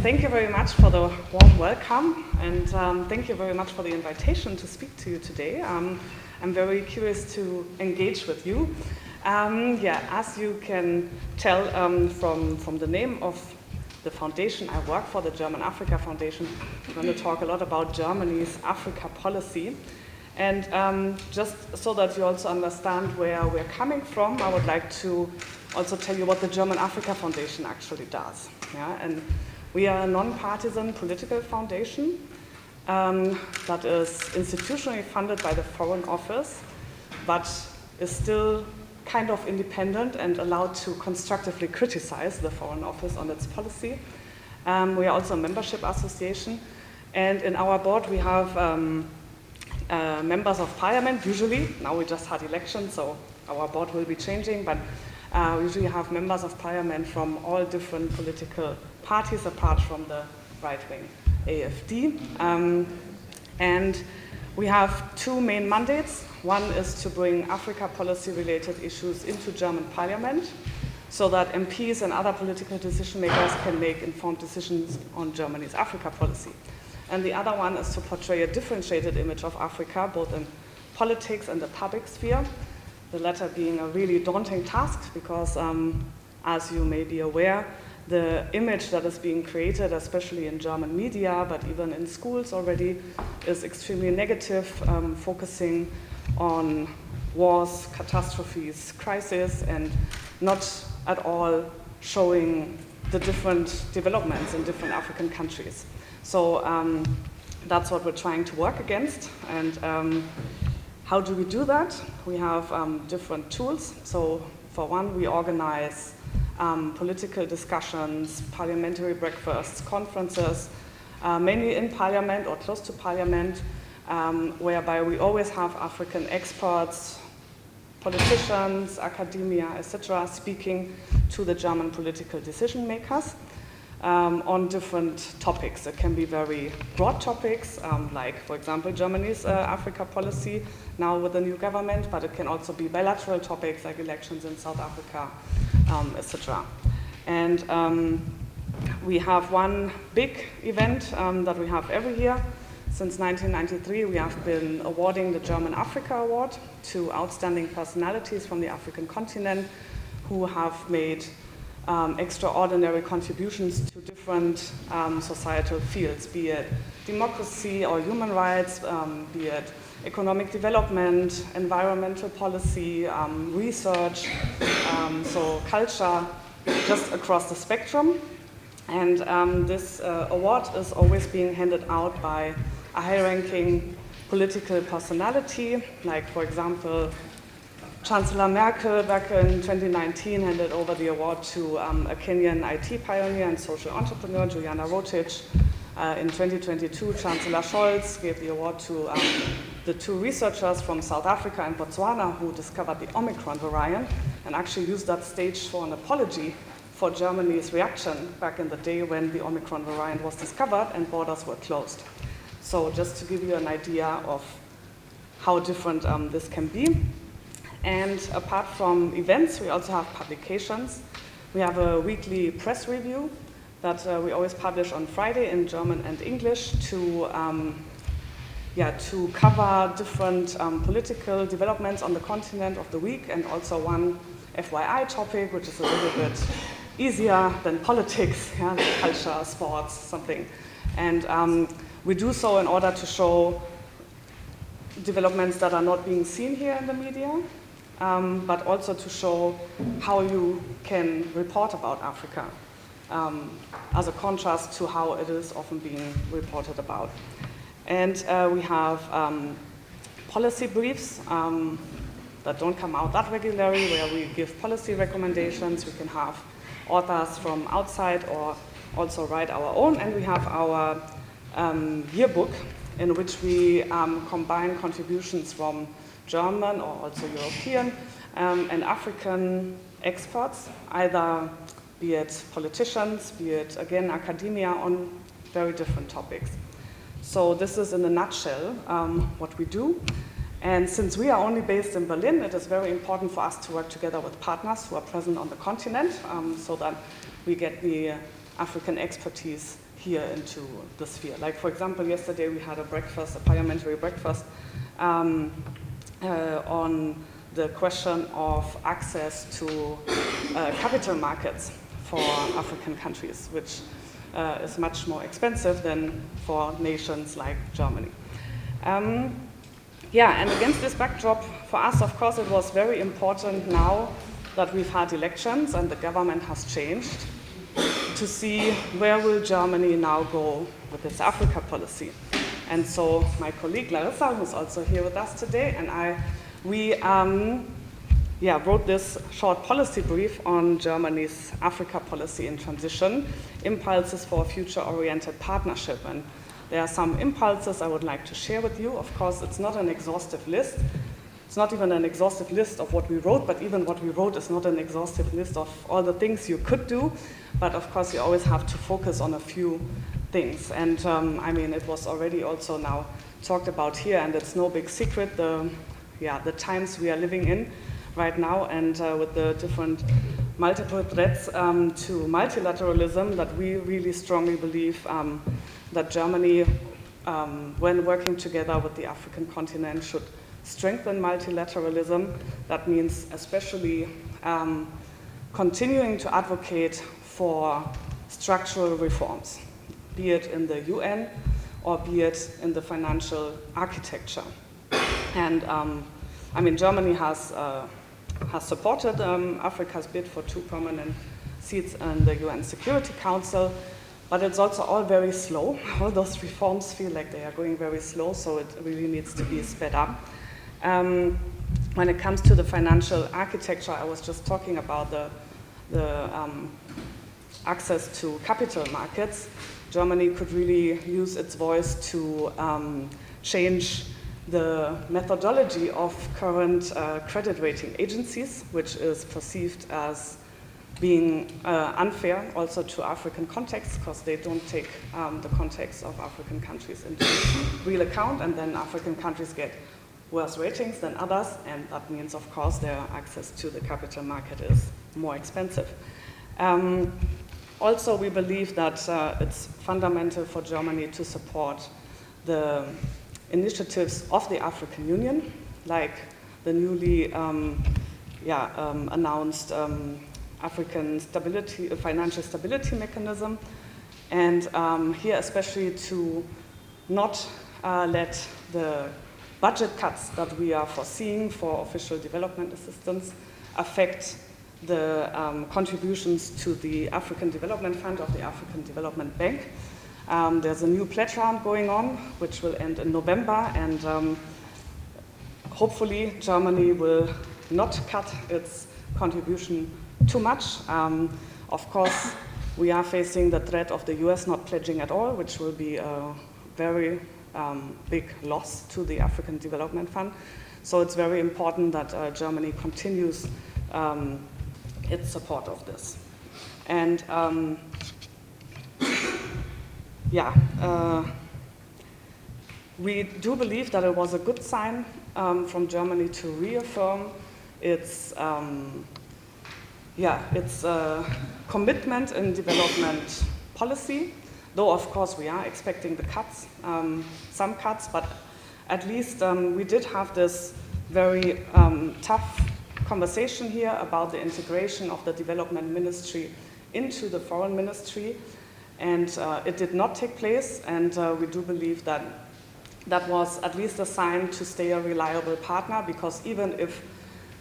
thank you very much for the warm welcome, and thank you very much for the invitation to speak to you today. I'm very curious to engage with you. As you can tell from the name of the foundation I work for, the German Africa Foundation, I'm going to talk a lot about Germany's Africa policy. And just so that you also understand where we're coming from, I would like to also tell you what the German Africa Foundation actually does. And we are a non-partisan political foundation that is institutionally funded by the Foreign Office, but is still kind of independent and allowed to constructively criticize the Foreign Office on its policy. We are also a membership association, and in our board we have members of parliament, usually. Now we just had elections, so our board will be changing, but we usually have members of parliament from all different political parties apart from the right-wing AfD. And we have two main mandates. One is to bring Africa policy-related issues into German parliament so that MPs and other political decision makers can make informed decisions on Germany's Africa policy. And the other one is to portray a differentiated image of Africa, both in politics and the public sphere, the latter being a really daunting task because, as you may be aware, the image that is being created, especially in German media, but even in schools already, is extremely negative, focusing on wars, catastrophes, crises, and not at all showing the different developments in different African countries. So that's what we're trying to work against. And how do we do that? We have different tools. So for one, we organize political discussions, parliamentary breakfasts, conferences, mainly in parliament or close to parliament, whereby we always have African experts, politicians, academia, etc., speaking to the German political decision makers on different topics. It can be very broad topics, like, for example, Germany's Africa policy now with the new government, but it can also be bilateral topics like elections in South Africa, etc. And we have one big event that we have every year. Since 1993, we have been awarding the German Africa Award to outstanding personalities from the African continent who have made extraordinary contributions to different societal fields, be it democracy or human rights, be it economic development, environmental policy, research, so culture, just across the spectrum. And this award is always being handed out by a high-ranking political personality, like, for example, Chancellor Merkel back in 2019 handed over the award to a Kenyan IT pioneer and social entrepreneur, Juliana Rotich. In 2022, Chancellor Scholz gave the award to the two researchers from South Africa and Botswana who discovered the Omicron variant and actually used that stage for an apology for Germany's reaction back in the day when the Omicron variant was discovered and borders were closed. So just to give you an idea of how different this can be. And apart from events, we also have publications. We have a weekly press review that we always publish on Friday in German and English to cover different political developments on the continent of the week, and also one FYI topic, which is a little bit easier than politics, culture, sports, something. And we do so in order to show developments that are not being seen here in the media, but also to show how you can report about Africa as a contrast to how it is often being reported about. And we have policy briefs that don't come out that regularly, where we give policy recommendations. We can have authors from outside or also write our own. And we have our yearbook, in which we combine contributions from German or also European and African experts, either be it politicians, be it, again, academia, on very different topics. So this is, in a nutshell, what we do. And since we are only based in Berlin, it is very important for us to work together with partners who are present on the continent so that we get the African expertise here into the sphere. Like, for example, yesterday we had a parliamentary breakfast on the question of access to capital markets for African countries, which is much more expensive than for nations like Germany. Yeah, and against this backdrop, for us, of course, it was very important now that we've had elections and the government has changed to see where will Germany now go with its Africa policy. And so my colleague Larissa, who's also here with us today, and we wrote this short policy brief on Germany's Africa policy in transition, impulses for a future-oriented partnership. And there are some impulses I would like to share with you. Of course, it's not an exhaustive list. It's not even an exhaustive list of what we wrote, but even what we wrote is not an exhaustive list of all the things you could do. But of course, you always have to focus on a few things. And I mean, it was already also now talked about here, and it's no big secret, the times we are living in right now, and with the different multiple threats to multilateralism, that we really strongly believe that Germany, when working together with the African continent, should strengthen multilateralism. That means especially continuing to advocate for structural reforms, be it in the UN or be it in the financial architecture. And I mean, Germany has supported Africa's bid for 2 permanent seats in the UN Security Council, but it's also all very slow. All those reforms feel like they are going very slow, so it really needs to be sped up. When it comes to the financial architecture, I was just talking about the access to capital markets. Germany could really use its voice to change the methodology of current credit rating agencies, which is perceived as being unfair also to African contexts, because they don't take the context of African countries into real account, and then African countries get worse ratings than others, and that means, of course, their access to the capital market is more expensive. Also, we believe that it's fundamental for Germany to support the initiatives of the African Union, like the newly announced African financial stability mechanism, and here especially to not let the budget cuts that we are foreseeing for official development assistance affect the contributions to the African Development Fund of the African Development Bank. There's a new pledge round going on, which will end in November, and hopefully Germany will not cut its contribution too much. Of course, we are facing the threat of the US not pledging at all, which will be a very big loss to the African Development Fund. So it's very important that Germany continues its support of this. And we do believe that it was a good sign from Germany to reaffirm its commitment in development policy, though of course we are expecting the cuts, some cuts, but at least we did have this very tough conversation here about the integration of the development ministry into the foreign ministry, and it did not take place, and we do believe that that was at least a sign to stay a reliable partner, because even if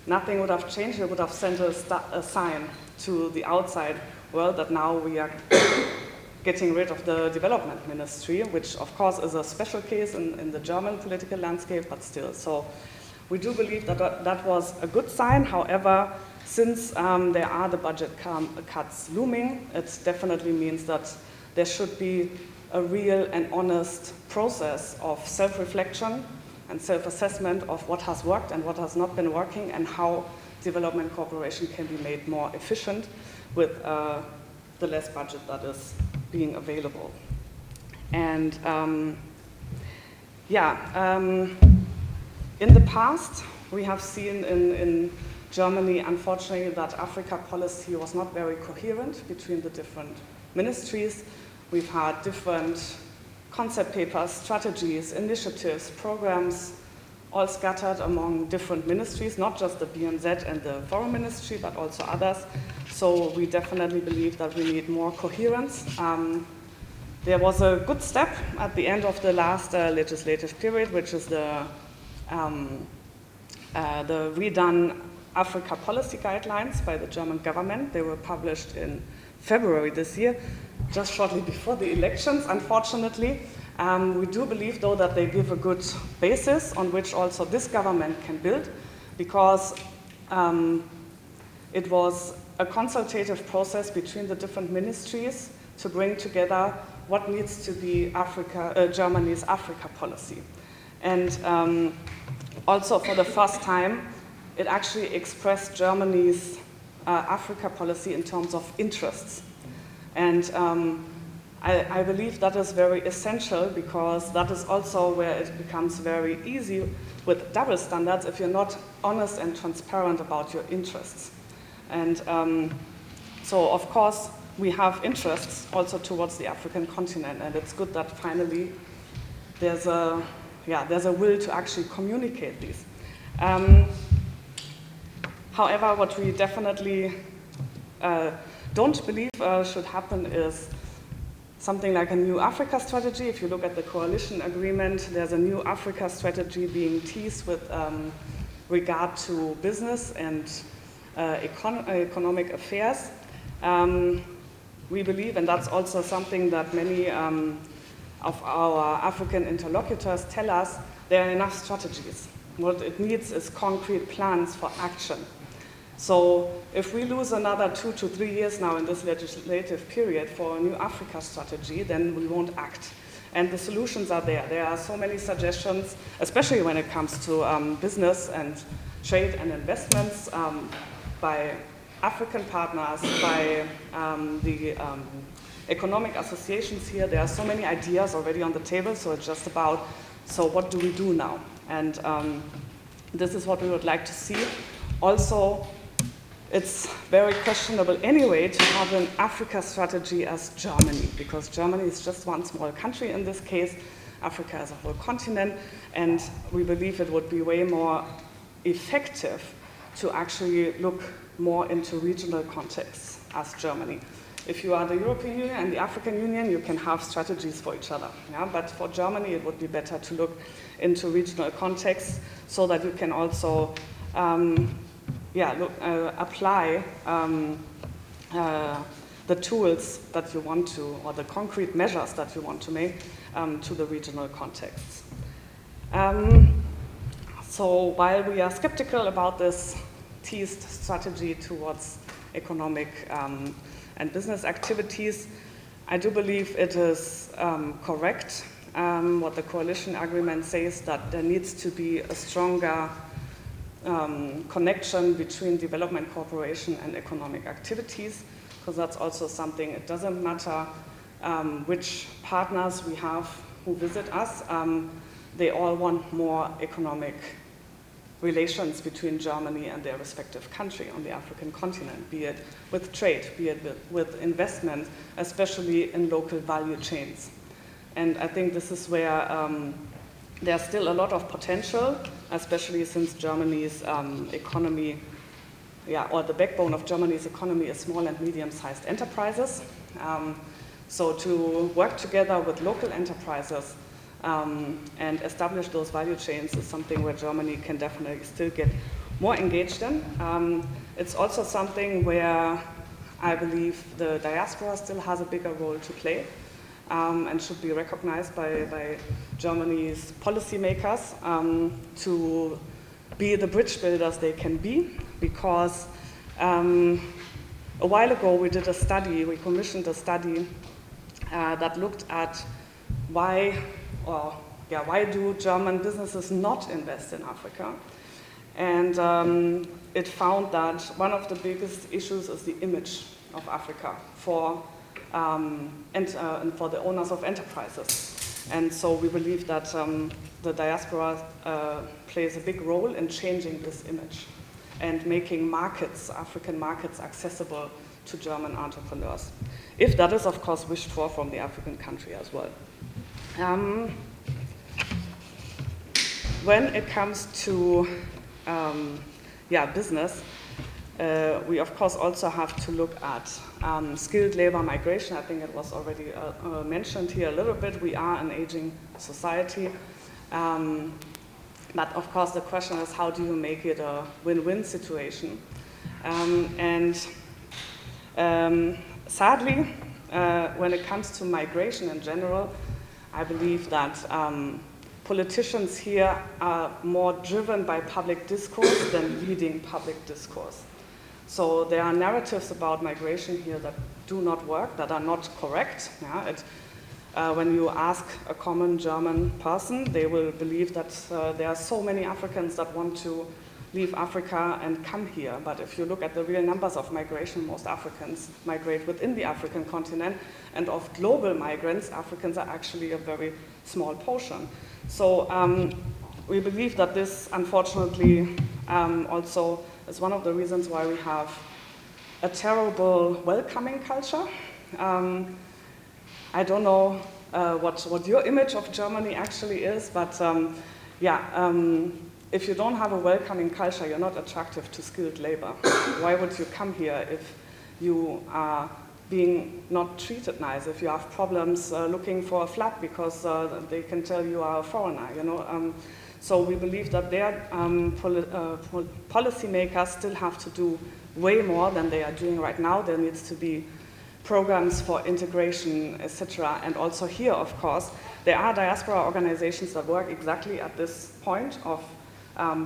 nothing would have changed, it would have sent a sign to the outside world that now we are getting rid of the development ministry, which of course is a special case in the German political landscape, but still. So we do believe that that was a good sign. However, since there are the budget cuts looming, it definitely means that there should be a real and honest process of self-reflection and self-assessment of what has worked and what has not been working, and how development cooperation can be made more efficient with the less budget that is being available. And in the past, we have seen in Germany, unfortunately, that Africa policy was not very coherent between the different ministries. we've had different concept papers, strategies, initiatives, programs, all scattered among different ministries, not just the BMZ and the Foreign Ministry, but also others. So we definitely believe that we need more coherence. There was a good step at the end of the last legislative period, which is the redone Africa policy guidelines by the German government. They were published in February this year, just shortly before the elections, unfortunately. We do believe, though, that they give a good basis on which also this government can build, because it was a consultative process between the different ministries to bring together what needs to be Germany's Africa policy. And also, for the first time, it actually expressed Germany's Africa policy in terms of interests. And I believe that is very essential, because that is also where it becomes very easy with double standards if you're not honest and transparent about your interests. And so, of course, we have interests also towards the African continent, and it's good that finally there's a will to actually communicate these. However, what we definitely don't believe should happen is something like a new Africa strategy. If you look at the coalition agreement, there's a new Africa strategy being teased with regard to business and economic affairs. We believe, and that's also something that many of our African interlocutors tell us, there are enough strategies. What it needs is concrete plans for action. So if we lose another 2 to 3 years now in this legislative period for a new Africa strategy, then we won't act. And the solutions are there. There are so many suggestions, especially when it comes to business and trade and investments by African partners, by the economic associations here. There are so many ideas already on the table, so it's just about, so what do we do now? And this is what we would like to see. Also, it's very questionable anyway to have an Africa strategy as Germany, because Germany is just one small country in this case. Africa is a whole continent, and we believe it would be way more effective to actually look more into regional contexts as Germany. If you are the European Union and the African Union, you can have strategies for each other. Yeah? But for Germany, it would be better to look into regional contexts so that you can also apply the tools that you want to, or the concrete measures that you want to make to the regional contexts. So while we are skeptical about this teased strategy towards economic and business activities, I do believe it is correct what the coalition agreement says, that there needs to be a stronger connection between development cooperation and economic activities, because that's also something, it doesn't matter which partners we have who visit us, they all want more economic relations between Germany and their respective country on the African continent, be it with trade, be it with investment, especially in local value chains. And I think this is where there's still a lot of potential, especially since Germany's economy, or the backbone of Germany's economy is small and medium-sized enterprises. So to work together with local enterprises and establish those value chains is something where Germany can definitely still get more engaged in. It's also something where I believe the diaspora still has a bigger role to play and should be recognized by Germany's policymakers to be the bridge builders they can be, because a while ago we commissioned a study that looked at why do German businesses not invest in Africa? And it found that one of the biggest issues is the image of Africa for and for the owners of enterprises. And so we believe that the diaspora plays a big role in changing this image and making markets, African markets, accessible to German entrepreneurs, if that is, of course, wished for from the African country as well. When it comes to business, we of course also have to look at skilled labor migration. I think it was already mentioned here a little bit. We are an aging society. But of course the question is, how do you make it a win-win situation? Sadly, when it comes to migration in general, I believe that politicians here are more driven by public discourse than leading public discourse. So there are narratives about migration here that do not work, that are not correct. Yeah? When you ask a common German person, they will believe that there are so many Africans that want to leave Africa and come here. But if you look at the real numbers of migration, most Africans migrate within the African continent, and of global migrants, Africans are actually a very small portion. So we believe that this, unfortunately, also is one of the reasons why we have a terrible welcoming culture. I don't know what your image of Germany actually is, but if you don't have a welcoming culture, you're not attractive to skilled labor. Why would you come here if you are being not treated nice, if you have problems looking for a flat because they can tell you are a foreigner, you know? So we believe that their policymakers still have to do way more than they are doing right now. There needs to be programs for integration, etc. And also here, of course, there are diaspora organizations that work exactly at this point of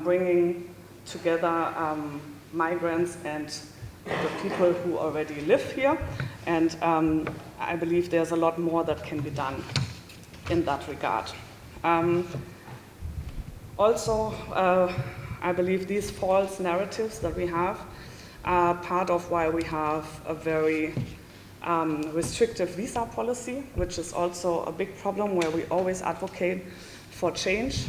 bringing together migrants and the people who already live here. And I believe there's a lot more that can be done in that regard. Also, I believe these false narratives that we have are part of why we have a very restrictive visa policy, which is also a big problem where we always advocate for change.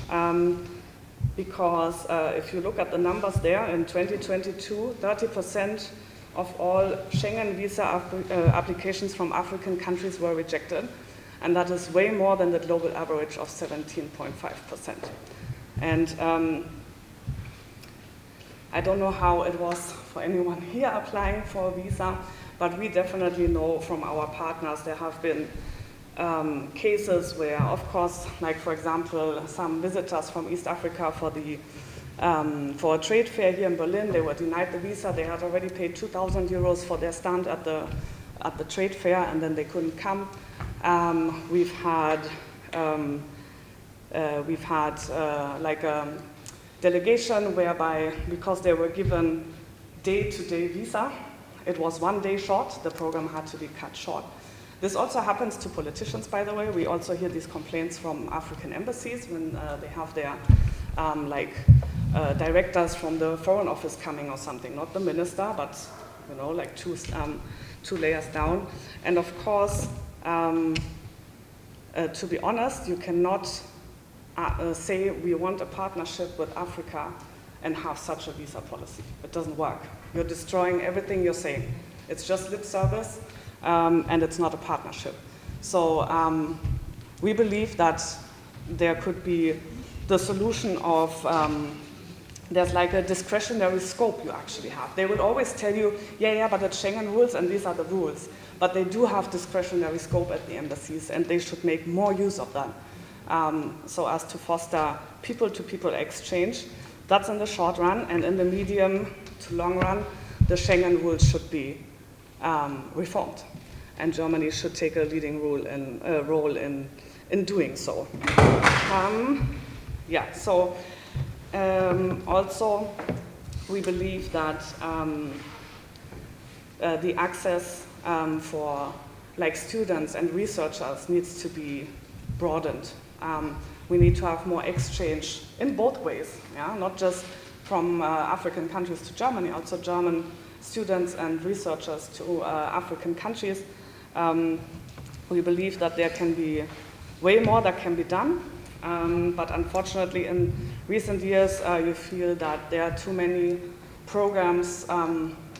Because if you look at the numbers there, in 2022, 30% of all Schengen visa applications from African countries were rejected. And that is way more than the global average of 17.5%. And I don't know how it was for anyone here applying for a visa, but we definitely know from our partners there have been cases where, of course, like for example, some visitors from East Africa for a trade fair here in Berlin, they were denied the visa. They had already paid 2,000 euros for their stand at the trade fair, and then they couldn't come. We've had like a delegation whereby, because they were given day-to-day visa, it was 1 day short, the program had to be cut short. This also happens to politicians, by the way. We also hear these complaints from African embassies when they have their directors from the foreign office coming or something, not the minister, but you know, like two layers down. And of course, to be honest, you cannot say we want a partnership with Africa and have such a visa policy. It doesn't work. You're destroying everything you're saying. It's just lip service, and it's not a partnership. So we believe that there could be the solution of, there's like a discretionary scope you actually have. They would always tell you, yeah, but it's Schengen rules and these are the rules. But they do have discretionary scope at the embassies, and they should make more use of that, so as to foster people-to-people exchange. That's in the short run, and in the medium to long run, the Schengen rules should be reformed, and Germany should take a leading role in doing so. Also we believe that the access for like students and researchers needs to be broadened. We need to have more exchange in both ways, yeah? Not just from African countries to Germany, also German students and researchers to African countries. We believe that there can be way more that can be done, but unfortunately in recent years you feel that there are too many programs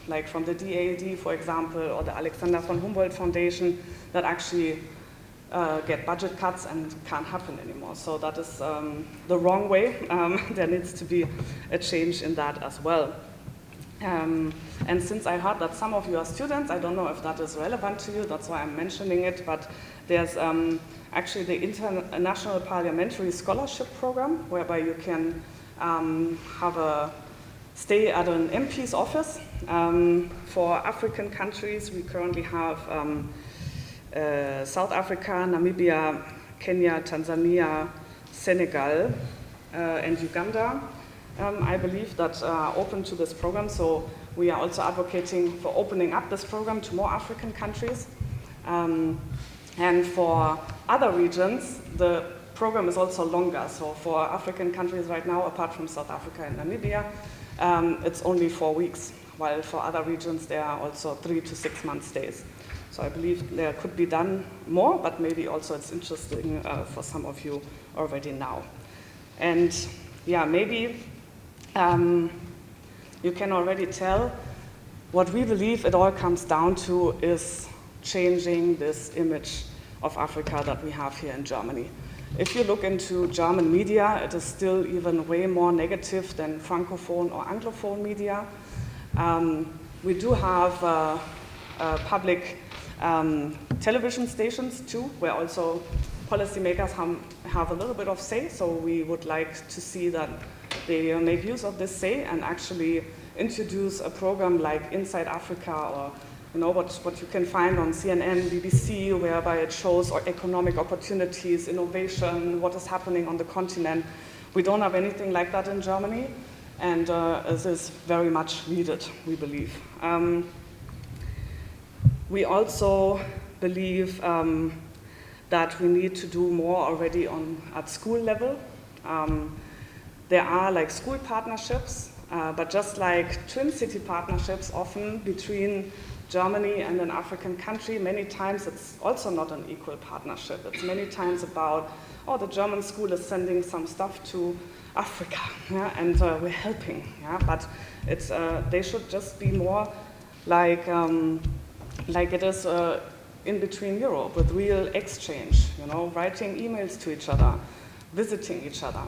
like from the DAAD, for example, or the Alexander von Humboldt Foundation, that actually get budget cuts and can't happen anymore. So that is the wrong way. There needs to be a change in that as well. And since I heard that some of you are students, I don't know if that is relevant to you, that's why I'm mentioning it, but there's actually the International Parliamentary Scholarship Program, whereby you can have a stay at an MP's office. For African countries, we currently have South Africa, Namibia, Kenya, Tanzania, Senegal, and Uganda. I believe that are open to this program, so we are also advocating for opening up this program to more African countries. And for other regions, the program is also longer. So for African countries right now, apart from South Africa and Namibia, it's only 4 weeks, while for other regions there are also 3 to 6 month stays. So I believe there could be done more, but maybe also it's interesting for some of you already now. And yeah, maybe you can already tell what we believe it all comes down to is changing this image of Africa that we have here in Germany. If you look into German media, it is still even way more negative than Francophone or Anglophone media. We do have public television stations too, where also policymakers have a little bit of say, so we would like to see that they make use of this say and actually introduce a program like Inside Africa, or what you can find on CNN, BBC, whereby it shows economic opportunities, innovation, what is happening on the continent. We don't have anything like that in Germany, and this is very much needed, we believe. We also believe that we need to do more already at school level. There are like school partnerships, but just like twin city partnerships often between Germany and an African country, many times it's also not an equal partnership. It's many times about, oh, the German school is sending some stuff to Africa, yeah, and we're helping, yeah, but it's, they should just be more like it is in between Europe, with real exchange, writing emails to each other, visiting each other.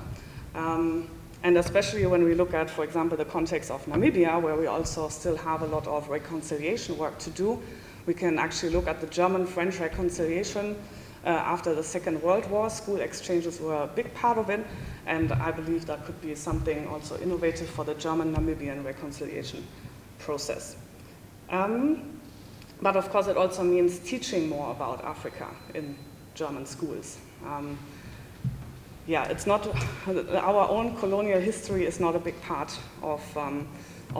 And especially when we look at, for example, the context of Namibia, where we also still have a lot of reconciliation work to do, we can actually look at the German-French reconciliation after the Second World War. School exchanges were a big part of it, and I believe that could be something also innovative for the German-Namibian reconciliation process. But of course, it also means teaching more about Africa in German schools. Yeah, it's not, our own colonial history is not a big part of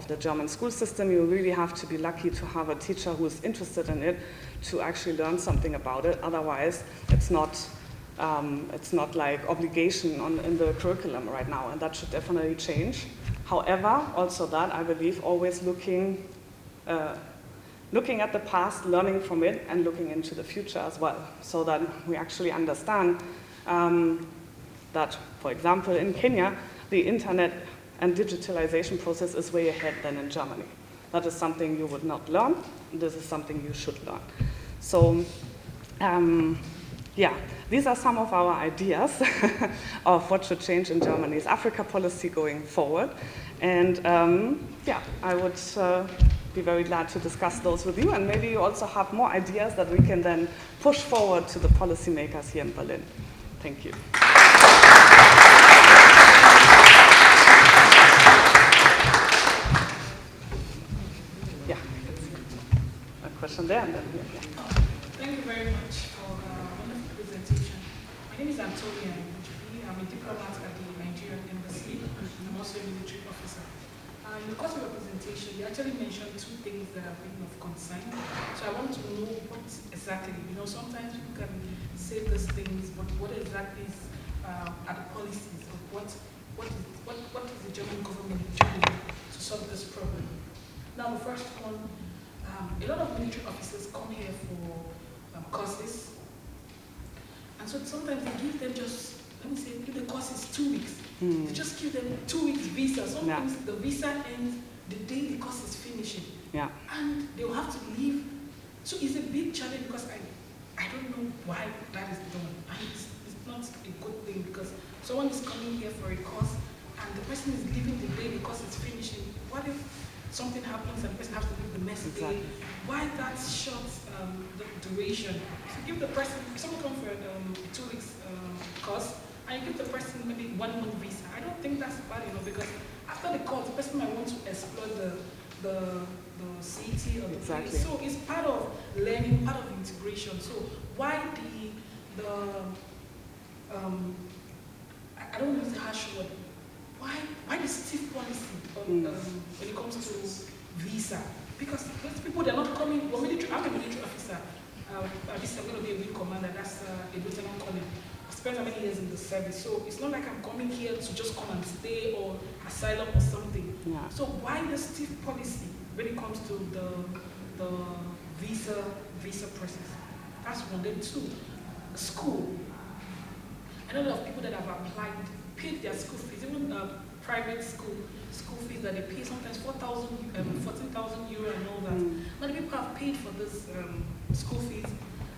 the German school system. You really have to be lucky to have a teacher who is interested in it to actually learn something about it. Otherwise, it's not like obligation in the curriculum right now, and that should definitely change. However, also that, I believe, always looking at the past, learning from it, and looking into the future as well, so that we actually understand that, for example, in Kenya, the internet and digitalization process is way ahead than in Germany. That is something you would not learn. This is something you should learn. So, yeah, these are some of our ideas of what should change in Germany's Africa policy going forward. And yeah, I would be very glad to discuss those with you, and maybe you also have more ideas that we can then push forward to the policymakers here in Berlin. Thank you. Yeah, a question there and then here. Yeah. Thank you very much for a wonderful presentation. My name is Antonia. I'm a diplomat at the Nigerian Embassy. I'm also a military officer. In the course of your presentation, you actually mentioned two things that are been of concern. So I want to know what exactly, sometimes people can say these things, but what exactly are the policies of what is the German government doing to solve this problem? Now, the first one, a lot of military officers come here for courses, and so sometimes they give them just, let me say, if the course is 2 weeks, they just give them 2 weeks visa. Sometimes the visa ends the day the course is finishing. Yeah. And they'll have to leave. So it's a big challenge because I don't know why that is done. And it's not a good thing because someone is coming here for a course and the person is leaving the day because it's finishing. What if something happens and the person has to leave the next day? Why that short the duration? If you give the person, if someone comes for a 2 weeks course and you give the person maybe 1 month visa, I don't think that's bad, because after the course, the person might want to explore the city or the place. So it's part of learning, part of integration. So why I don't use the harsh word. Why the stiff policy when it comes to visa? Because those people, they're not coming. I'm a military officer. I'm going to be a wing commander. That's a lieutenant colonel. I spent many years in the service, so it's not like I'm coming here to just come and stay or asylum or something. Yeah. So why the stiff policy when it comes to the visa process? That's one. Then two, school. I know a lot of people that have applied, paid their school fees, even private school fees that they pay sometimes 14,000 euro and all that. Many people have paid for this school fees,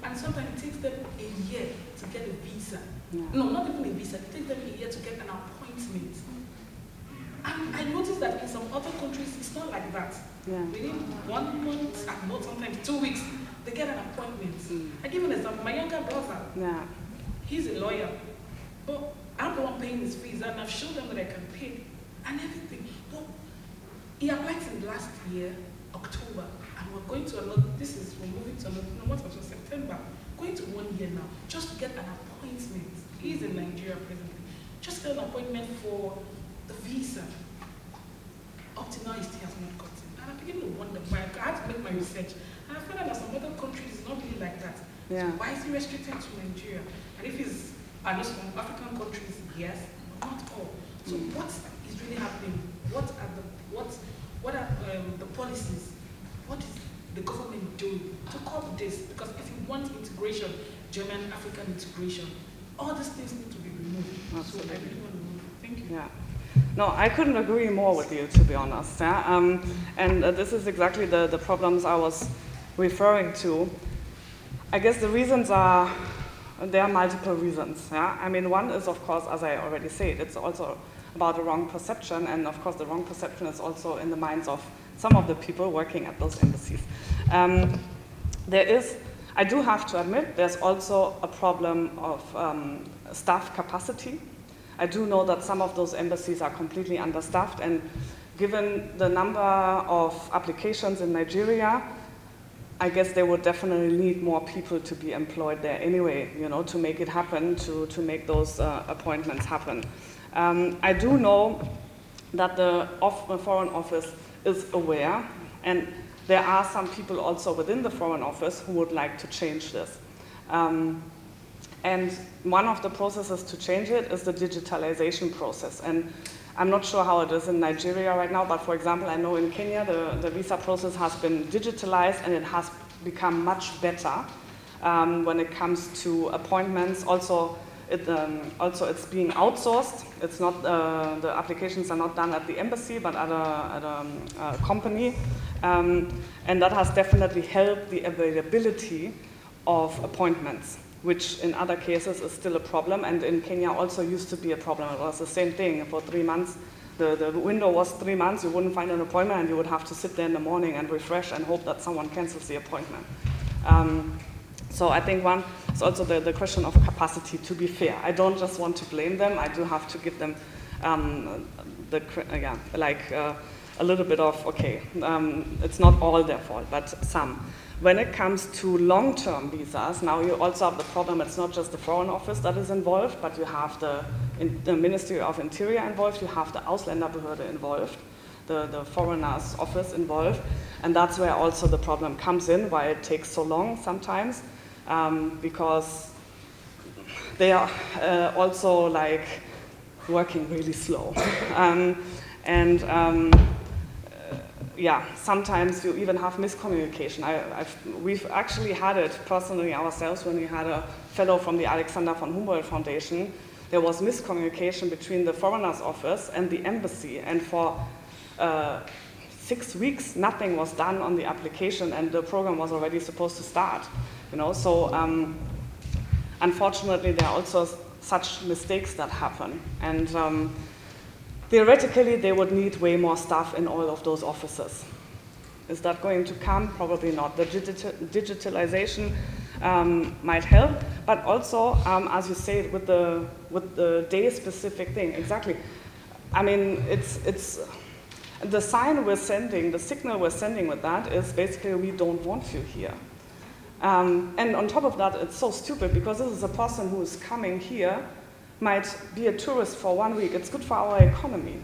and sometimes it takes them a year to get a visa. Yeah. No, not even a visa. It takes them a year to get an appointment. And I noticed that in some other countries, it's not like that. Yeah. Within 1 month, and not sometimes 2 weeks, they get an appointment. I give an example. My younger brother, he's a lawyer, but I'm the one paying his fees, and I've shown them that I can pay and everything. But he applied in last year, October, and we're going to another. We're moving to another. No, what was September? Going to 1 year now, just to get an appointment. He's in Nigeria presently. Just get an appointment for the visa. Up to now, he still has not gotten. And I begin to wonder why. I had to make my research, and I found out that some other countries is not really like that. Yeah. So why is he restricted to Nigeria? And if he's, I know some African countries, yes, but not all. So what is really happening? What are the policies? What is the government doing to curb this? Because if you want integration, German African integration, all these things need to be removed. Absolutely. So I really want to move. Thank you. Yeah. No, I couldn't agree more with you, to be honest. Yeah? And this is exactly the problems I was referring to. I guess the reasons there are multiple reasons. Yeah? I mean, one is, of course, as I already said, it's also about the wrong perception, and of course the wrong perception is also in the minds of some of the people working at those embassies. I do have to admit, there's also a problem of staff capacity. I do know that some of those embassies are completely understaffed, and given the number of applications in Nigeria, I guess they would definitely need more people to be employed there anyway, to make it happen, to make those appointments happen. I do know that the Foreign Office is aware, and there are some people also within the Foreign Office who would like to change this. And one of the processes to change it is the digitalization process. And I'm not sure how it is in Nigeria right now, but for example, I know in Kenya the visa process has been digitalized and it has become much better when it comes to appointments. Also, it's being outsourced. It's not the applications are not done at the embassy, but at a company, and that has definitely helped the availability of appointments, which in other cases is still a problem, and in Kenya also used to be a problem. It was the same thing. For 3 months, the window was 3 months, you wouldn't find an appointment, and you would have to sit there in the morning and refresh and hope that someone cancels the appointment. So I think one is also the question of capacity, to be fair. I don't just want to blame them, I do have to give them a little bit of, it's not all their fault, but some. When it comes to long-term visas, now you also have the problem, it's not just the Foreign Office that is involved, but you have the Ministry of Interior involved, you have the Ausländerbehörde involved, the Foreigners Office involved, and that's where also the problem comes in, why it takes so long sometimes, because they are also working really slow. Sometimes you even have miscommunication. We've actually had it personally ourselves when we had a fellow from the Alexander von Humboldt Foundation. There was miscommunication between the Foreigners Office and the embassy, and for 6 weeks, nothing was done on the application, and the program was already supposed to start. So unfortunately, there are also such mistakes that happen. And theoretically, they would need way more staff in all of those offices. Is that going to come? Probably not. The digitalization might help, but also, as you say, with the day-specific thing, exactly. I mean, it's the sign we're sending, the signal we're sending with that is basically we don't want you here. And on top of that, it's so stupid because this is a person who is coming here, might be a tourist for 1 week. It's good for our economy.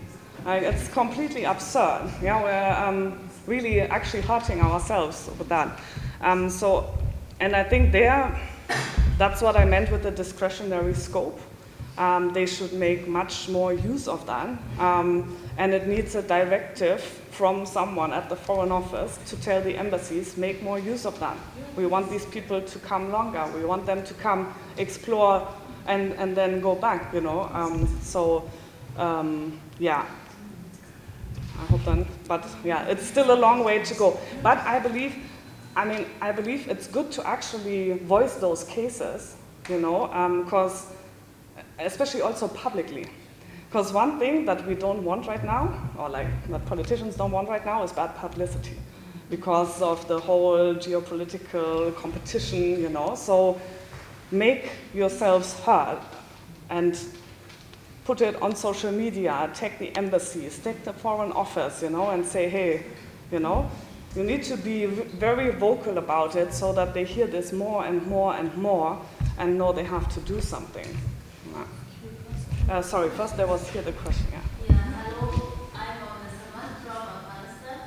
It's completely absurd. Yeah, we're really actually hurting ourselves with that. And I think that's what I meant with the discretionary scope. They should make much more use of that. And it needs a directive from someone at the Foreign Office to tell the embassies, make more use of that. We want these people to come longer. We want them to come explore and then go back, yeah. I hope then, but yeah, it's still a long way to go. But I believe it's good to actually voice those cases, because especially also publicly. Because one thing that we don't want right now, or like that politicians don't want right now, is bad publicity. Because of the whole geopolitical competition, So make yourselves heard and put it on social media, tag the embassies, tag the Foreign Office, and say, hey, you need to be very vocal about it so that they hear this more and more and more and know they have to do something. Sorry, first there was here the question, yeah. Yeah, hello, I'm Saman from Afghanistan.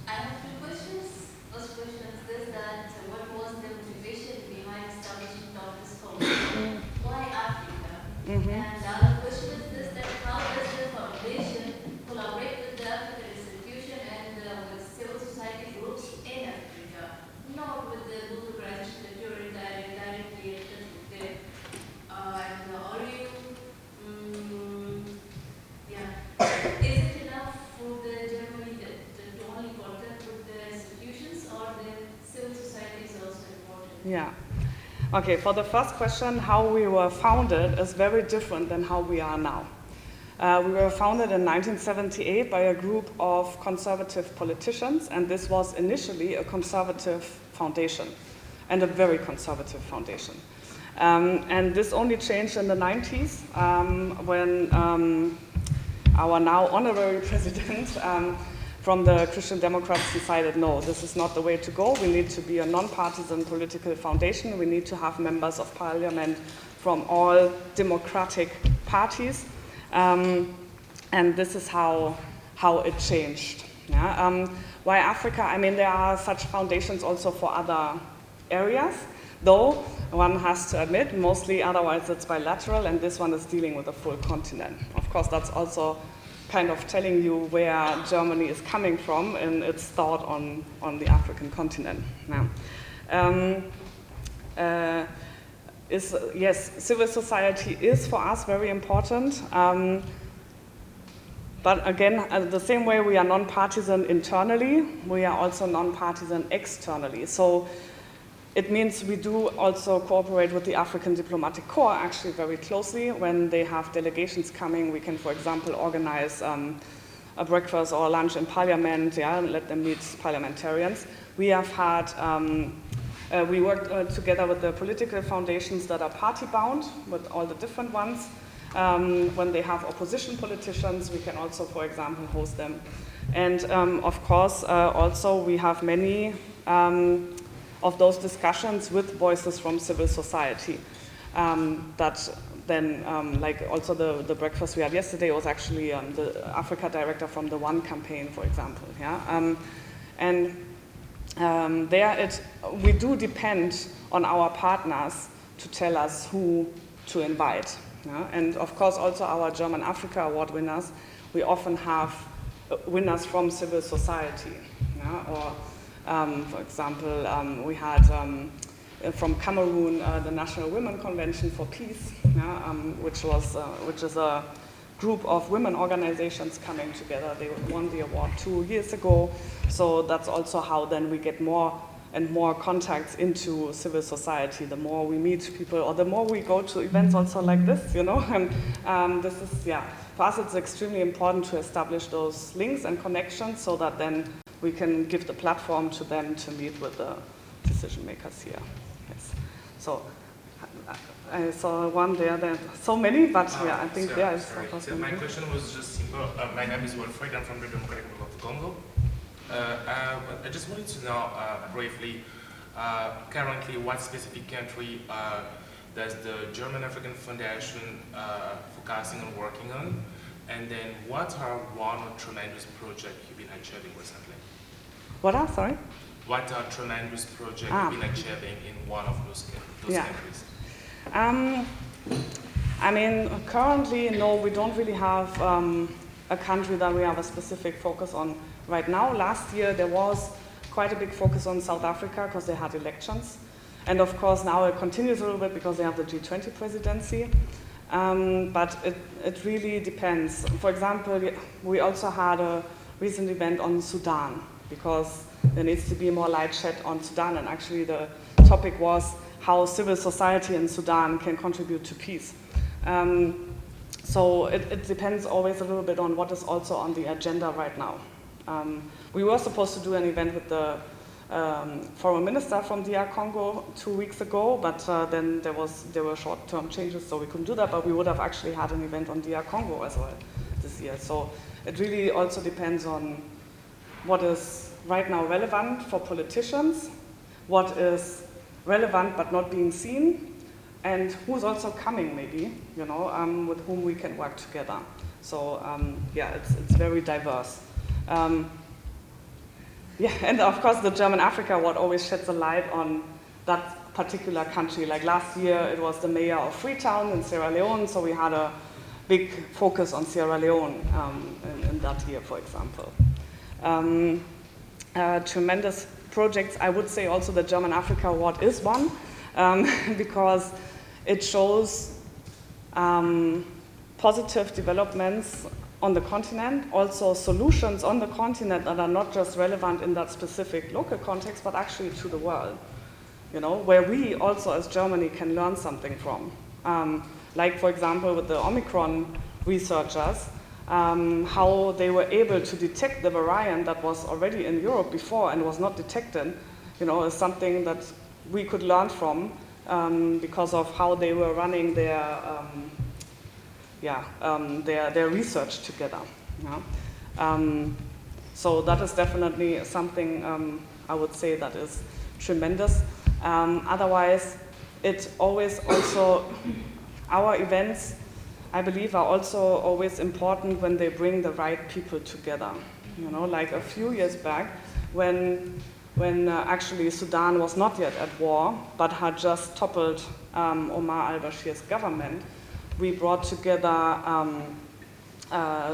I have two questions. First question is this, that what was the motivation behind establishing this foundation? Why Africa? Mm-hmm. And the other question is this, that how does the foundation collaborate with the African institution and with civil society groups in Africa, not with the local organizations that you're directly in touch with them? And are you is it enough for the Germany to only contact with the institutions, or the civil society is also important? Yeah. Okay, for the first question, how we were founded is very different than how we are now. We were founded in 1978 by a group of conservative politicians, and this was initially a conservative foundation, and a very conservative foundation. And this only changed in the 90s when our now honorary president from the Christian Democrats decided, no, this is not the way to go. We need to be a non-partisan political foundation. We need to have members of parliament from all democratic parties. And this is how it changed. Yeah? Why Africa? I mean, there are such foundations also for other areas, though one has to admit, mostly otherwise it's bilateral, and this one is dealing with a full continent. Of course, that's also kind of telling you where Germany is coming from in its thought on the African continent. Now, yes, civil society is for us very important. But again, the same way we are non-partisan internally, we are also non-partisan externally. So it means we do also cooperate with the African Diplomatic Corps actually very closely. When they have delegations coming, we can, for example, organize a breakfast or a lunch in parliament, and let them meet parliamentarians. We have had, we worked together with the political foundations that are party-bound, with all the different ones. When they have opposition politicians, we can also, for example, host them. And of course, also we have many of those discussions with voices from civil society. That then, like also the breakfast we had yesterday was actually the Africa director from the One campaign, for example. Yeah? We do depend on our partners to tell us who to invite. Yeah? And of course also our German Africa Award winners, we often have winners from civil society. Yeah? Or for example, we had from Cameroon the National Women Convention for Peace, yeah, which is a group of women organizations coming together. They won the award 2 years ago. So that's also how then we get more and more contacts into civil society. The more we meet people, or the more we go to events also like this, you know. And this is, yeah, for us it's extremely important to establish those links and connections so that then we can give the platform to them to meet with the decision makers here. Yes. So I saw one there are so many, but yeah, I think there is. So my question was just simple. My name is Wilfried, I'm from the Democratic Republic of Congo. I just wanted to know briefly, currently what specific country does the German African Foundation focusing on working on? And then what are one tremendous project you've been achieving recently? What are, sorry? What are tremendous project you've been achieving in one of those countries? I mean, currently, no, we don't really have a country that we have a specific focus on right now. Last year, there was quite a big focus on South Africa because they had elections. And of course, now it continues a little bit because they have the G20 presidency. But it really depends. For example, we also had a recent event on Sudan because there needs to be more light shed on Sudan. And actually, the topic was how civil society in Sudan can contribute to peace. So it depends always a little bit on what is also on the agenda right now. We were supposed to do an event with the foreign minister from DR Congo 2 weeks ago, but then there were short-term changes, so we couldn't do that, but we would have actually had an event on DR Congo as well this year. So it really also depends on what is right now relevant for politicians, what is relevant but not being seen, and who's also coming maybe, you know, with whom we can work together. So yeah, it's very diverse. Yeah, and of course the German Africa Award always sheds a light on that particular country. Like last year it was the mayor of Freetown in Sierra Leone, so we had a big focus on Sierra Leone in that year, for example. Tremendous projects, I would say also the German Africa Award is one, because it shows positive developments on the continent, also solutions on the continent that are not just relevant in that specific local context, but actually to the world, you know, where we also as Germany can learn something from. Like for example with the Omicron researchers, how they were able to detect the variant that was already in Europe before and was not detected, you know, is something that we could learn from because of how they were running their research together. Yeah? So that is definitely something I would say that is tremendous. Otherwise, it always also, our events, I believe, are also always important when they bring the right people together. You know, like a few years back, when actually Sudan was not yet at war, but had just toppled Omar al-Bashir's government, we brought together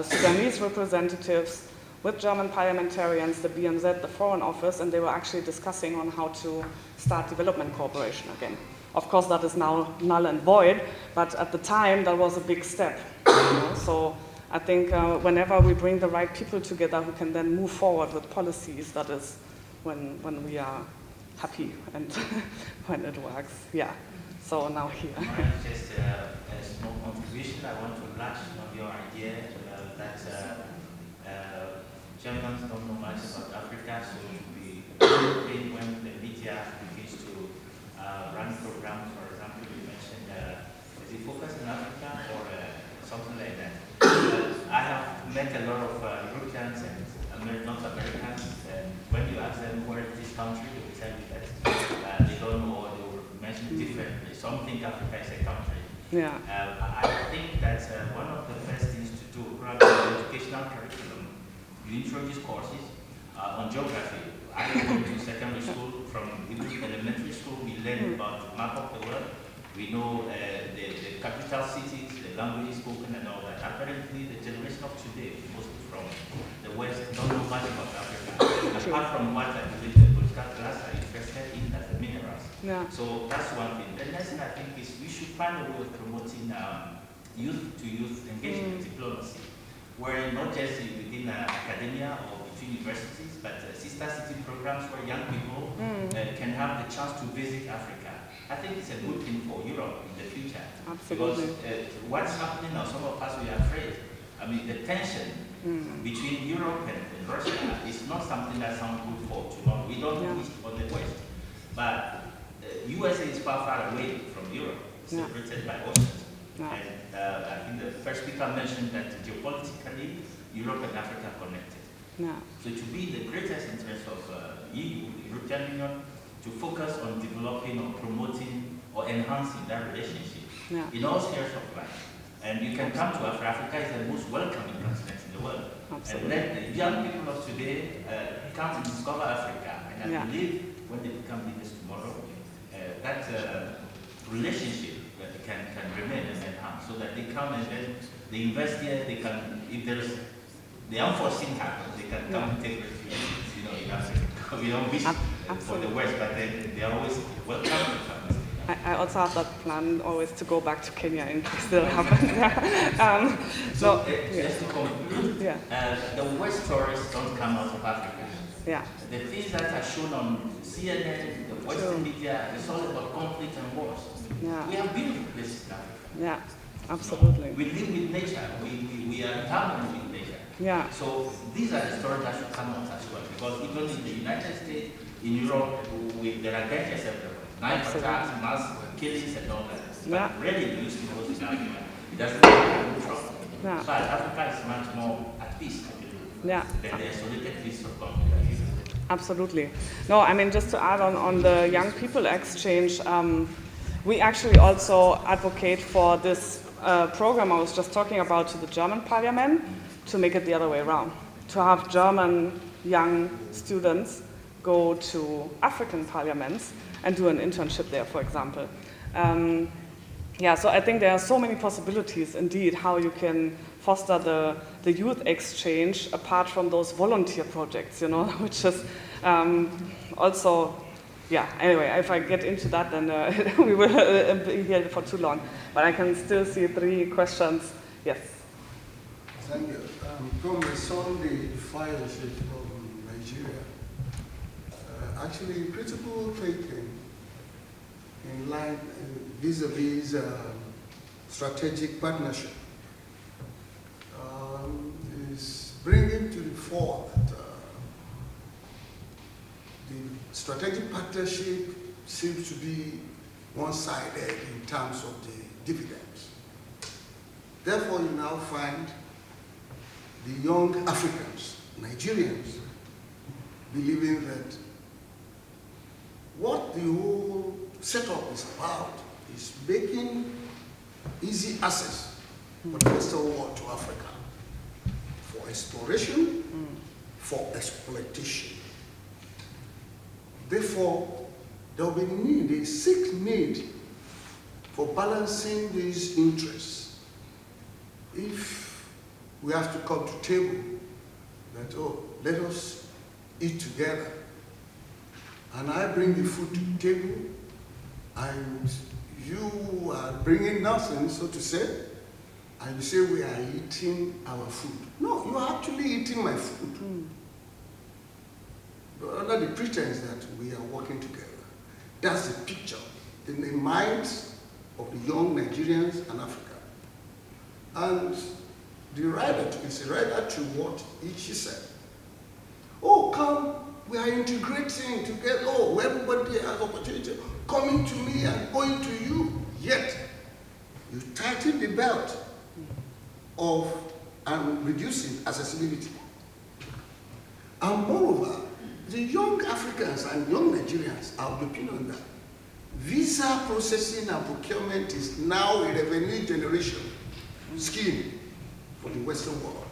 Sudanese representatives with German parliamentarians, the BMZ, the Foreign Office, and they were actually discussing on how to start development cooperation again. Of course, that is now null and void, but at the time, that was a big step. You know? So I think whenever we bring the right people together who can then move forward with policies, that is when we are happy and when it works. Yeah. So now here. Just a small contribution. I want to latch on your idea that Germans don't know much about Africa, so it would be great when the media begins to run programs. For example, you mentioned is it focused in Africa or something like that. I have met a lot of Europeans and North Americans, and when you ask them where is this country, they will tell you that they don't know, or they will mention differently. Some think Africa is a country. Yeah. I think that one of the first things to do, rather than educational curriculum, you introduce courses on geography. I went to secondary school. From elementary school, we learn about the map of the world. We know the capital cities, the languages spoken and all that. Apparently, the generation of today, mostly from the West, don't know much about Africa. Apart from what I believe the political class are interested in, as the minerals. Yeah. So that's one thing. The next thing I think is we should find a way of promoting youth-to-youth engagement diplomacy, where not just within academia or between universities, but sister city programs where young people can have the chance to visit Africa. I think it's a good thing for Europe in the future. Absolutely. Because what's happening now, some of us we are afraid. I mean, the tension between Europe and Russia is not something that sounds good for tomorrow. We don't wish on the West. But USA is far away from Europe, separated by oceans. And I think the first speaker mentioned that geopolitically, Europe and Africa are connected. So to be the greatest interest of EU, the European Union, to focus on developing or promoting or enhancing that relationship in all spheres of life. And you can come to Africa. Africa is the most welcoming continent in the world. Absolutely. And let the young people of today come to discover Africa. And I believe when they become leaders tomorrow, that relationship can remain and enhance, so that they come and then they invest here. They can, if there's the unforeseen happens, they can come and take refuge, in Africa. We don't wish for the West, but they are always welcome to come. I also have that plan always to go back to Kenya in case that happens. Just to conclude, the West tourists don't come out of Africa. The things that are shown on CNN, the Western media, it's all about conflict and wars. We have beautiful places now. Absolutely. We live with nature. We are in harmony with nature. So these are the stories that should come out as well. Because even in the United States, in Europe, there are dangers everywhere. Knife attacks, mass killings, and all that. But rarely do you see those in Africa. It doesn't have trouble. But Africa is much more at peace than the isolated piece of conflict. Absolutely. No, I mean, just to add on the young people exchange, we actually also advocate for this program I was just talking about to the German parliament, to make it the other way around. To have German young students go to African parliaments and do an internship there, for example. So I think there are so many possibilities indeed how you can foster the youth exchange apart from those volunteer projects, which is also, anyway, if I get into that, then we will be here for too long. But I can still see 3 questions. Yes. Thank you. From the Sunday fellowship from Nigeria, actually critical thinking in line vis-a-vis strategic partnership is bringing to the fore that the strategic partnership seems to be one-sided in terms of the dividends. Therefore, you now find the young Africans, Nigerians, believing that what the whole setup is about is making easy access for the Western world to Africa for exploration, for exploitation. Therefore, there will be need, a sick need for balancing these interests. If we have to come to table that, let us eat together, and I bring the food to the table, and you are bringing nothing, so to say, and you say we are eating our food. No, you are actually eating my food. But under the pretense that we are working together. That's the picture in the minds of the young Nigerians and Africa. And the rider is a rider to what she said. Oh, come, we are integrating together. Oh, everybody has opportunity coming to me and going to you. Yet, you tighten the belt of reducing accessibility. And moreover, the young Africans and young Nigerians are of the opinion that visa processing and procurement is now a revenue generation scheme for the Western world.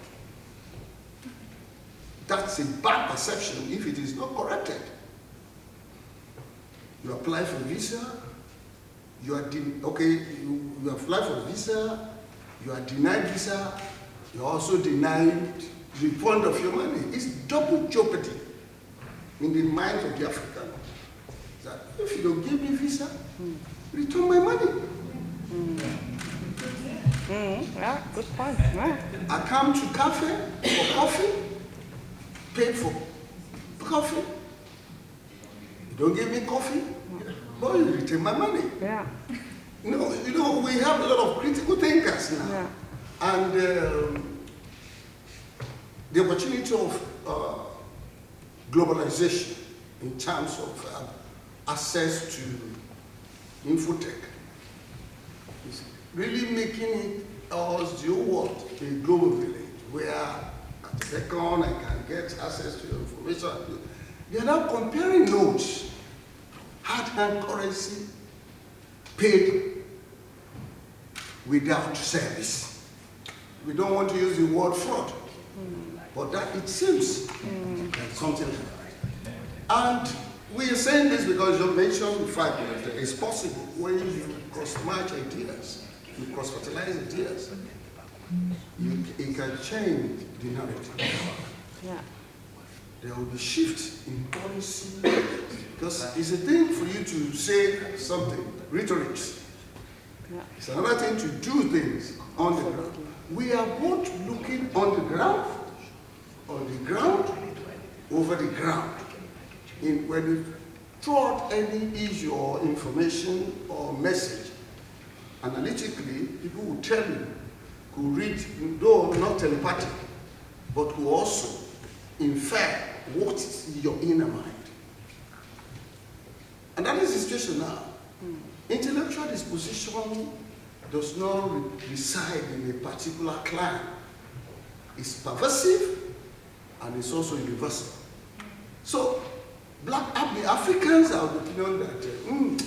That's a bad perception if it is not corrected. You apply for visa, you apply for visa, you are denied visa, you are also denied the refund of your money. It's double jeopardy in the minds of the African. That if you don't give me visa, return my money. Yeah, good point. Yeah. I come to cafe for coffee, paid for coffee. You don't give me coffee, but you retain my money. Yeah. You know, we have a lot of critical thinkers now. Yeah. And the opportunity of globalization in terms of access to infotech is really making it us the whole world a global village where at a second I can get access to your information. They are now comparing notes, hard-hand currency, paid without service. We don't want to use the word fraud, but that it seems like something like that. And we are saying this because you mentioned the fact that it's possible when you cross-match ideas, you cross-fertilize ideas, it can change the narrative. Yeah. There will be shift in policy, because it's a thing for you to say something, rhetorics. Yeah. It's another thing to do things on the ground. We are both looking on the ground, over the ground. When you throw out any issue or information or message, analytically, people will tell you, could read, though not telepathic, but could also infer what is your inner mind. And that is the situation now. Intellectual disposition does not reside in a particular clan. It's pervasive and it's also universal. So, the Africans are of the opinion that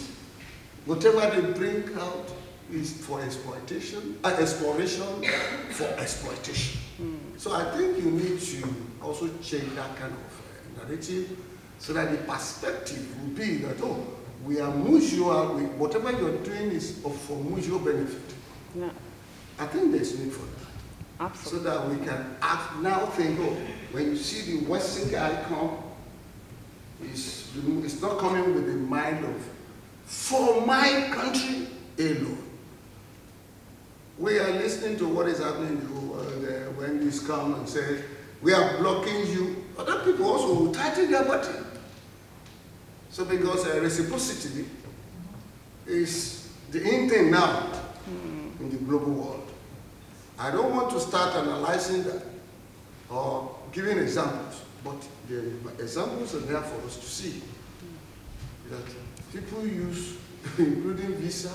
whatever they bring out is for exploitation, exploration for exploitation. So I think you need to also change that kind of narrative so that the perspective will be that, oh, we are mutual, whatever you're doing is for mutual benefit. Yeah. I think there's need for that. Absolutely. So that we can now think, oh, when you see the Western guy come, it's not coming with the mind of, for my country alone. We are listening to what is happening in the world when this come and say, we are blocking you. Other people also will tighten their button. So because reciprocity is the in thing now in the global world. I don't want to start analyzing that or giving examples, but the examples are there for us to see that people use, including visa,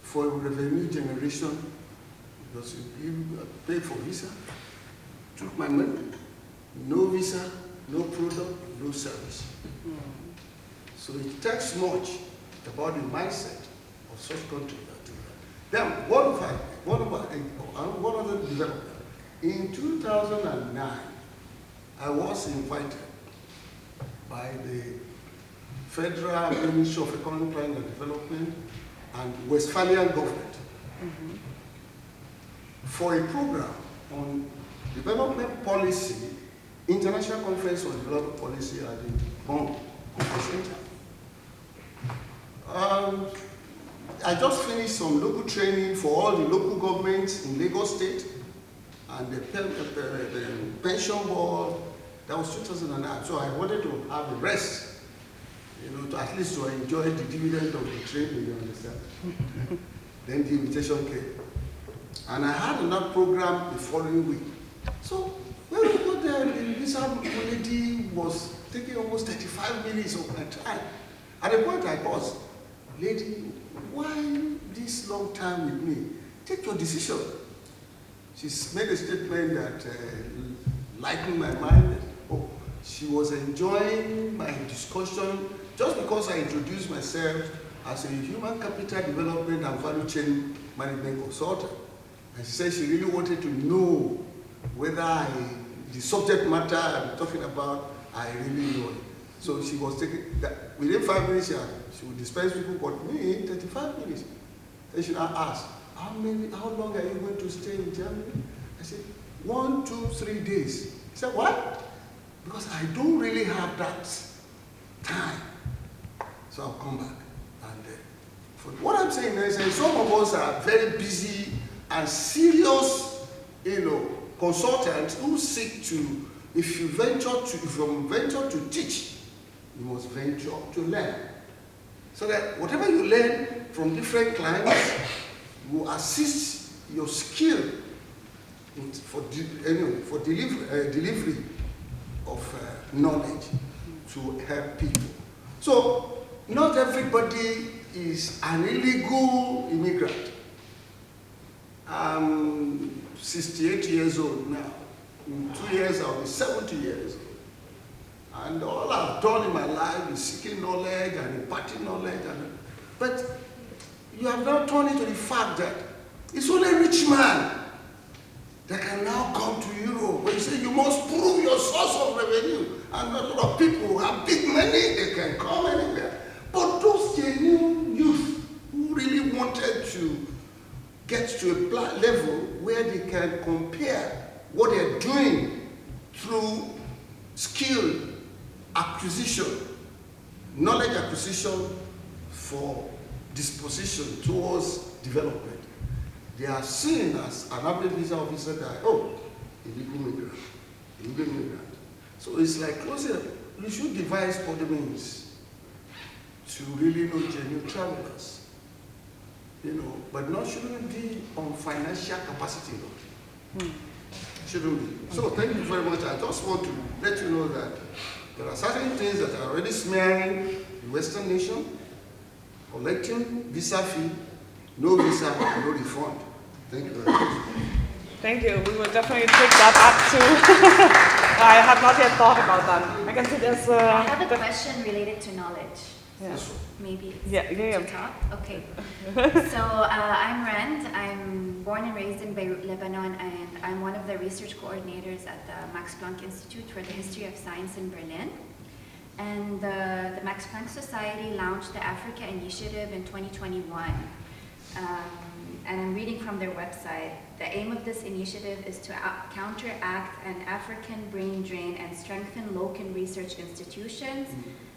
for revenue generation, because you pay for visa, took my money, no visa, no product, no service. So it takes much about the mindset of such countries that do that. Then one other development. In 2009, I was invited by the Federal Ministry of Economic Planning and Development and Westphalian government for a program on development policy, International Conference on Development Policy at the Bonn Conference Center. I just finished some local training for all the local governments in Lagos State and the pension board. That was 2009. So I wanted to have a rest, to at least to enjoy the dividend of the training, you understand? Then the invitation came. And I had another program the following week. So when we got there, the visa lady was taking almost 35 minutes of my time. At the point I paused, lady, why this long time with me? Take your decision. She's made a statement that lightened my mind. Oh, she was enjoying my discussion just because I introduced myself as a human capital development and value chain management consultant. And she said she really wanted to know whether the subject matter I'm talking about, I really know it. So she was taking that within 5 minutes, she would dispense people, but me, 35 minutes. Then she now asked, how long are you going to stay in Germany? I said, 1, 2, 3 days. He said, what? Because I don't really have that time. So I'll come back. And for what I'm saying is, some of us are very busy and serious, consultants who seek to, if you venture to teach, you must venture to learn. So that whatever you learn from different clients will assist your skill for delivery of knowledge to help people. So not everybody is an illegal immigrant. I'm 68 years old now. In 2 years I'll be 70 years old. And all I've done in my life is seeking knowledge and imparting knowledge. But you have now turned into the fact that it's only a rich man that can now come to Europe. When you say you must prove your source of revenue. And a lot of people who have big money, they can come anywhere. But those genuine youth who really wanted to get to a level where they can compare what they're doing through skill acquisition, knowledge acquisition for disposition towards development. They are seen as an average visa officer that, illegal immigrant. So it's like, you should devise other means to really know genuine travelers. But shouldn't be on financial capacity. Shouldn't be. So thank you very much. I just want to let you know that there are certain things that are already smearing the Western nation, collecting visa fee, no visa, no refund. Thank you very much. Thank you. We will definitely take that up too. I have not yet thought about that. I can see there's I have a question related to knowledge. Yes. Maybe it's Yeah. to talk? Okay. So I'm Rand. I'm born and raised in Beirut, Lebanon, and I'm one of the research coordinators at the Max Planck Institute for the History of Science in Berlin. And the Max Planck Society launched the Africa Initiative in 2021. And I'm reading from their website. The aim of this initiative is to counteract an African brain drain and strengthen local research institutions.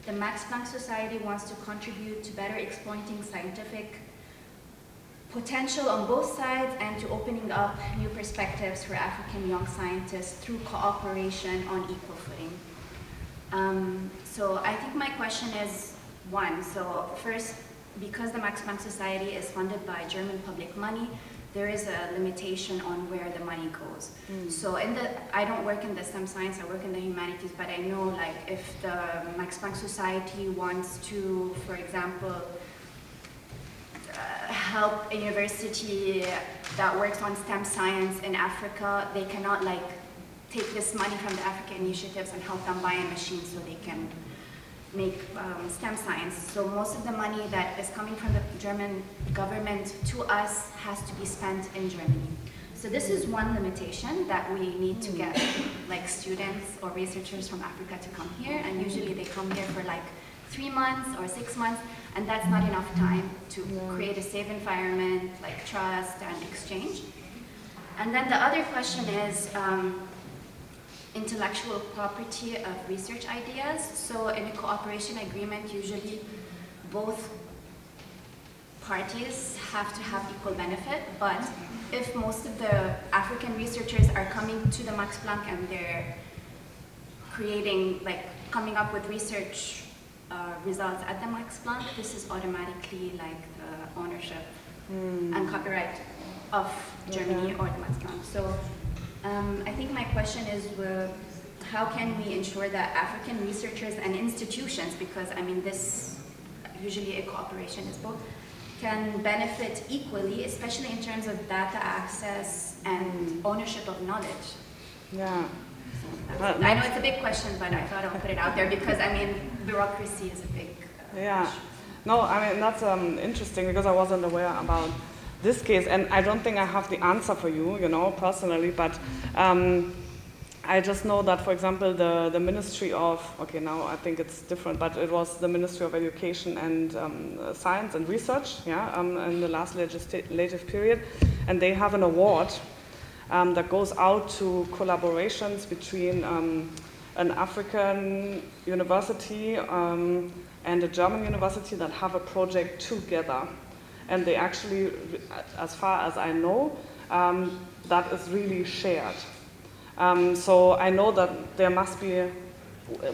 The Max Planck Society wants to contribute to better exploiting scientific potential on both sides and to opening up new perspectives for African young scientists through cooperation on equal footing. So I think my question is one. So first, because the Max Planck Society is funded by German public money, there is a limitation on where the money goes. So I don't work in the STEM science, I work in the humanities, but I know like if the Max Planck Society wants to, for example, help a university that works on STEM science in Africa, they cannot like take this money from the Africa initiatives and help them buy a machine so they can make STEM science. So most of the money that is coming from the German government to us has to be spent in Germany. So this is one limitation that we need to get like students or researchers from Africa to come here, and usually they come here for like 3 months or 6 months, and that's not enough time to create a safe environment, like trust and exchange. And then the other question is intellectual property of research ideas. So in a cooperation agreement, usually both parties have to have equal benefit, but if most of the African researchers are coming to the Max Planck and they're creating, like coming up with research results at the Max Planck, this is automatically like the ownership and copyright of Germany or the Max Planck. So I think my question is, how can we ensure that African researchers and institutions, because I mean this, usually a cooperation is both, can benefit equally, especially in terms of data access and ownership of knowledge? Yeah. I know it's a big question, but I thought I'll put it out there because I mean, bureaucracy is a big issue. No, I mean, that's interesting because I wasn't aware about this case, and I don't think I have the answer for you, personally, but I just know that, for example, the Ministry of, now I think it's different, but it was the Ministry of Education and Science and Research, in the last legislative period, and they have an award that goes out to collaborations between an African university and a German university that have a project together. And they actually, as far as I know, that is really shared. So I know that there must be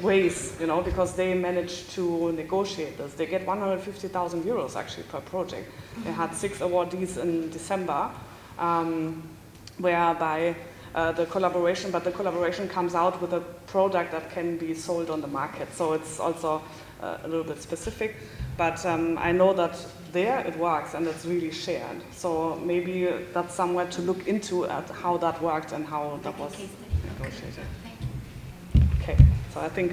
ways, you know, because they managed to negotiate this. They get 150,000 euros actually per project. They had 6 awardees in December, whereby the collaboration comes out with a product that can be sold on the market. So it's also a little bit specific, but I know that there it works and it's really shared. So maybe that's somewhere to look into at how that worked and how that was negotiated. Okay, so I think